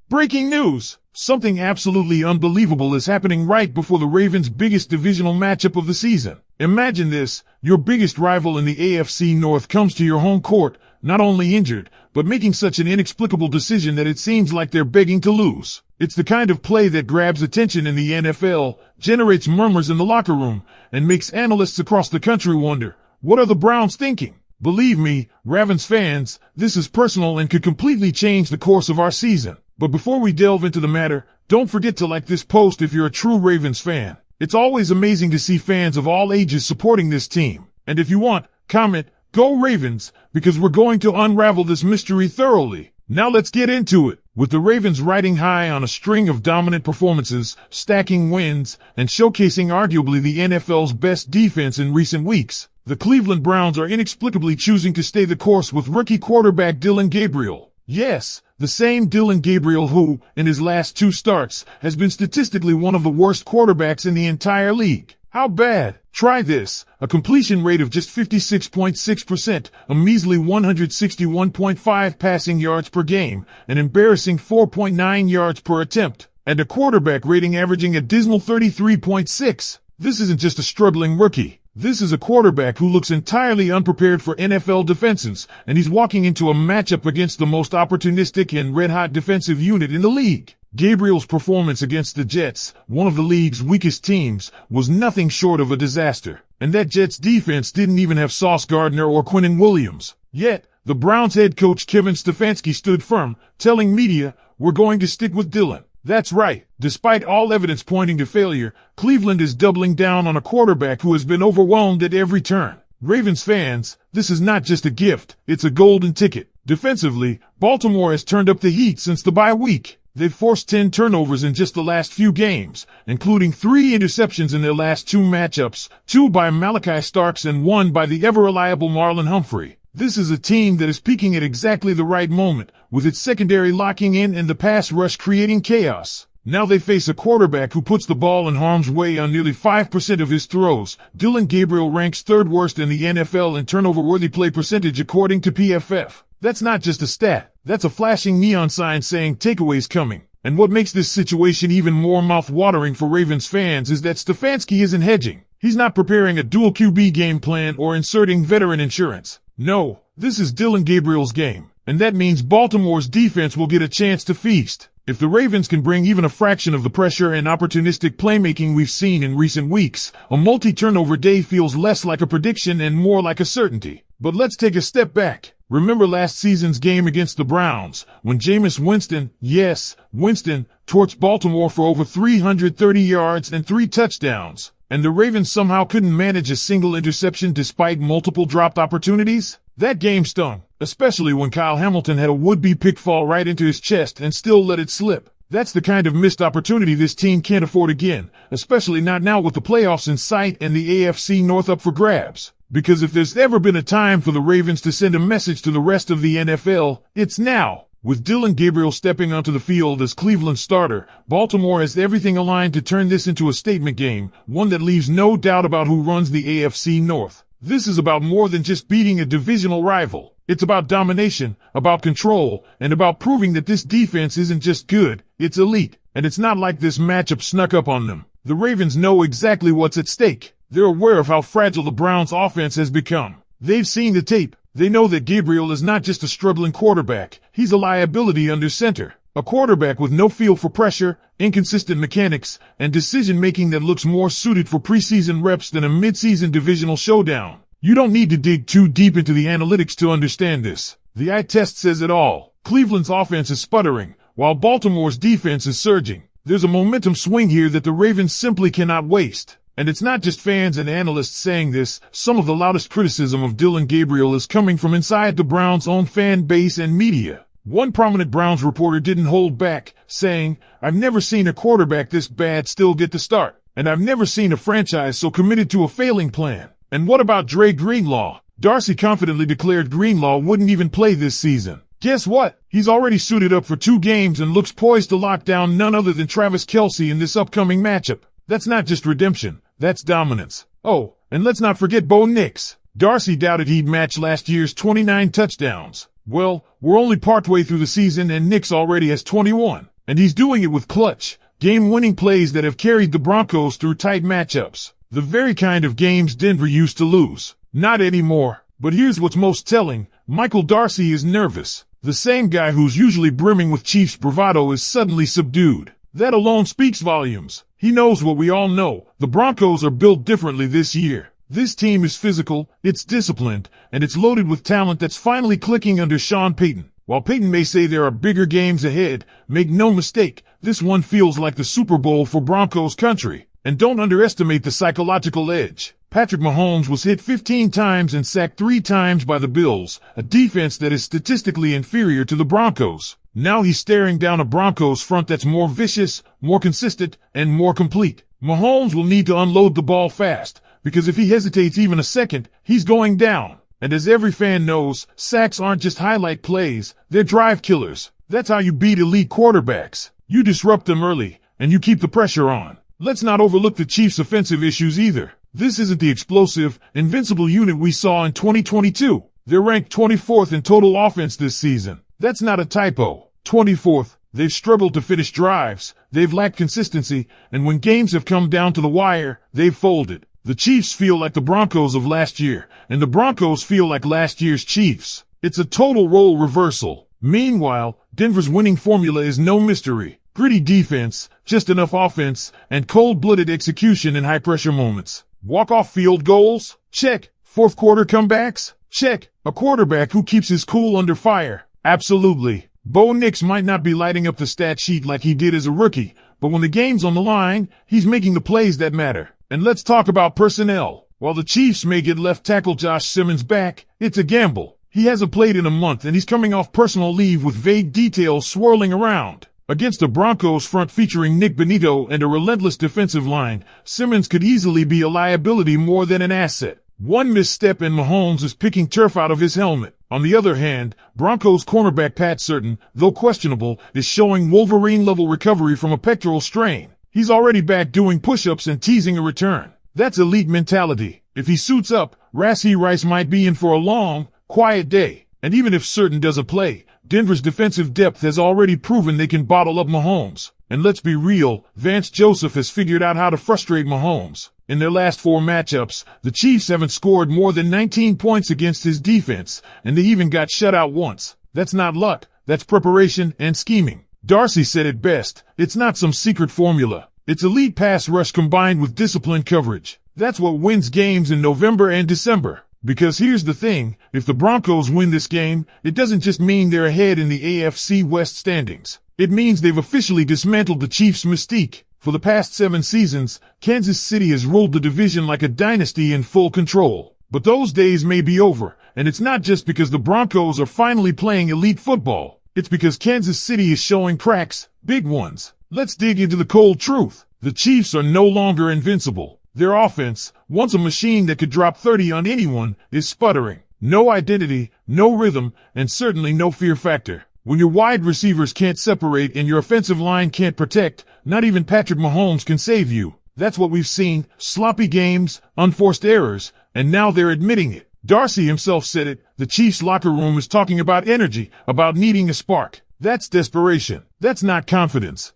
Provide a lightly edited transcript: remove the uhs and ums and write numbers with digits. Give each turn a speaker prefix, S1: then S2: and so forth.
S1: Breaking news! Something absolutely unbelievable is happening right before the Ravens' biggest divisional matchup of the season. Imagine this, your biggest rival in the AFC North comes to your home court, not only injured, but making such an inexplicable decision that it seems like they're begging to lose. It's the kind of play that grabs attention in the NFL, generates murmurs in the locker room, and makes analysts across the country wonder, what are the Browns thinking? Believe me, RAVENS fans, this is personal and could completely change the course of our season. But before we delve into the matter, don't forget to like this post if you're a true Ravens fan. It's always amazing to see fans of all ages supporting this team. And if you want, comment, "Go Ravens," because we're going to unravel this mystery thoroughly. Now let's get into it. With the Ravens riding high on a string of dominant performances, stacking wins, and showcasing arguably the NFL's best defense in recent weeks, the Cleveland Browns are inexplicably choosing to stay the course with rookie quarterback Dillon Gabriel. Yes, the same Dillon Gabriel who, in his last 2 starts, has been statistically one of the worst quarterbacks in the entire league. How bad? Try this. A completion rate of just 56.6%, a measly 161.5 passing yards per game, an embarrassing 4.9 yards per attempt, and a quarterback rating averaging a dismal 33.6. This isn't just a struggling rookie. This is a quarterback who looks entirely unprepared for NFL defenses, and he's walking into a matchup against the most opportunistic and red-hot defensive unit in the league. Gabriel's performance against the Jets, one of the league's weakest teams, was nothing short of a disaster. And that Jets defense didn't even have Sauce Gardner or Quinnen Williams. Yet, the Browns head coach Kevin Stefanski stood firm, telling media, "We're going to stick with Dillon." That's right. Despite all evidence pointing to failure, Cleveland is doubling down on a quarterback who has been overwhelmed at every turn. Ravens fans, this is not just a gift, it's a golden ticket. Defensively, Baltimore has turned up the heat since the bye week. They've forced 10 turnovers in just the last few games, including 3 interceptions in their last 2 matchups, 2 by Malachi Starks and 1 by the ever-reliable Marlon Humphrey. This is a team that is peaking at exactly the right moment, with its secondary locking in and the pass rush creating chaos. Now they face a quarterback who puts the ball in harm's way on nearly 5% of his throws. Dillon Gabriel ranks 3rd worst in the NFL in turnover-worthy play percentage according to PFF. That's not just a stat. That's a flashing neon sign saying takeaways coming. And what makes this situation even more mouth-watering for Ravens fans is that Stefanski isn't hedging. He's not preparing a dual QB game plan or inserting veteran insurance. No, this is Dillon Gabriel's game, and that means Baltimore's defense will get a chance to feast. If the Ravens can bring even a fraction of the pressure and opportunistic playmaking we've seen in recent weeks, a multi-turnover day feels less like a prediction and more like a certainty. But let's take a step back. Remember last season's game against the Browns, when Jameis Winston, yes, Winston, torched Baltimore for over 330 yards and 3 touchdowns. And the Ravens somehow couldn't manage a single interception despite multiple dropped opportunities? That game stung, especially when Kyle Hamilton had a would-be pick fall right into his chest and still let it slip. That's the kind of missed opportunity this team can't afford again, especially not now with the playoffs in sight and the AFC North up for grabs. Because if there's ever been a time for the Ravens to send a message to the rest of the NFL, it's now. With Dillon Gabriel stepping onto the field as Cleveland's starter, Baltimore has everything aligned to turn this into a statement game, one that leaves no doubt about who runs the AFC North. This is about more than just beating a divisional rival. It's about domination, about control, and about proving that this defense isn't just good, it's elite. And it's not like this matchup snuck up on them. The Ravens know exactly what's at stake. They're aware of how fragile the Browns' offense has become. They've seen the tape. They know that Gabriel is not just a struggling quarterback, he's a liability under center. A quarterback with no feel for pressure, inconsistent mechanics, and decision-making that looks more suited for preseason reps than a mid-season divisional showdown. You don't need to dig too deep into the analytics to understand this. The eye test says it all. Cleveland's offense is sputtering, while Baltimore's defense is surging. There's a momentum swing here that the Ravens simply cannot waste. And it's not just fans and analysts saying this. Some of the loudest criticism of Dillon Gabriel is coming from inside the Browns' own fan base and media. One prominent Browns reporter didn't hold back, saying, "I've never seen a quarterback this bad still get the start. And I've never seen a franchise so committed to a failing plan." And what about Dre Greenlaw? Darcy confidently declared Greenlaw wouldn't even play this season. Guess what? He's already suited up for 2 games and looks poised to lock down none other than Travis Kelce in this upcoming matchup. That's not just redemption. That's dominance. Oh, and let's not forget Bo Nix. Darcy doubted he'd match last year's 29 touchdowns. Well, we're only partway through the season and Nix already has 21. And he's doing it with clutch, game-winning plays that have carried the Broncos through tight matchups. The very kind of games Denver used to lose. Not anymore. But here's what's most telling. Michael Darcy is nervous. The same guy who's usually brimming with Chiefs bravado is suddenly subdued. That alone speaks volumes. He knows what we all know. The Broncos are built differently this year. This team is physical, it's disciplined, and it's loaded with talent that's finally clicking under Sean Payton. While Payton may say there are bigger games ahead, make no mistake, this one feels like the Super Bowl for Broncos country. And don't underestimate the psychological edge. Patrick Mahomes was hit 15 times and sacked 3 times by the Bills, a defense that is statistically inferior to the Broncos. Now he's staring down a Broncos front that's more vicious, more consistent, and more complete. Mahomes will need to unload the ball fast, because if he hesitates even a second, he's going down. And as every fan knows, sacks aren't just highlight plays, they're drive killers. That's how you beat elite quarterbacks. You disrupt them early, and you keep the pressure on. Let's not overlook the Chiefs' offensive issues either. This isn't the explosive, invincible unit we saw in 2022. They're ranked 24th in total offense this season. That's not a typo. 24th. They've struggled to finish drives, they've lacked consistency, and when games have come down to the wire, they've folded. The Chiefs feel like the Broncos of last year, and the Broncos feel like last year's Chiefs. It's a total role reversal. Meanwhile, Denver's winning formula is no mystery. Gritty defense, just enough offense, and cold-blooded execution in high-pressure moments. Walk-off field goals? Check. Fourth quarter comebacks? Check. A quarterback who keeps his cool under fire? Absolutely. Bo Nix might not be lighting up the stat sheet like he did as a rookie, but when the game's on the line, he's making the plays that matter. And let's talk about personnel. While the Chiefs may get left tackle Josh Simmons back, it's a gamble. He hasn't played in a month and he's coming off personal leave with vague details swirling around. Against a Broncos front featuring Nick Benito and a relentless defensive line, Simmons could easily be a liability more than an asset. One misstep and Mahomes is picking turf out of his helmet. On the other hand, Broncos cornerback Pat Certain, though questionable, is showing Wolverine-level recovery from a pectoral strain. He's already back doing push-ups and teasing a return. That's elite mentality. If he suits up, Rashee Rice might be in for a long, quiet day. And even if Certain doesn't play, Denver's defensive depth has already proven they can bottle up Mahomes. And let's be real, Vance Joseph has figured out how to frustrate Mahomes. In their last 4 matchups, the Chiefs haven't scored more than 19 points against his defense, and they even got shut out once. That's not luck, that's preparation and scheming. Darcy said it best, it's not some secret formula. It's elite pass rush combined with disciplined coverage. That's what wins games in November and December. Because here's the thing, if the Broncos win this game, it doesn't just mean they're ahead in the AFC West standings. It means they've officially dismantled the Chiefs' mystique. For the past 7 seasons, Kansas City has ruled the division like a dynasty in full control. But those days may be over, and it's not just because the Broncos are finally playing elite football. It's because Kansas City is showing cracks, big ones. Let's dig into the cold truth. The Chiefs are no longer invincible. Their offense, once a machine that could drop 30 on anyone, is sputtering. No identity, no rhythm, and certainly no fear factor. When your wide receivers can't separate and your offensive line can't protect, not even Patrick Mahomes can save you. That's what we've seen, sloppy games, unforced errors, and now they're admitting it. Darcy himself said it, the Chiefs locker room is talking about energy, about needing a spark. That's desperation. That's not confidence.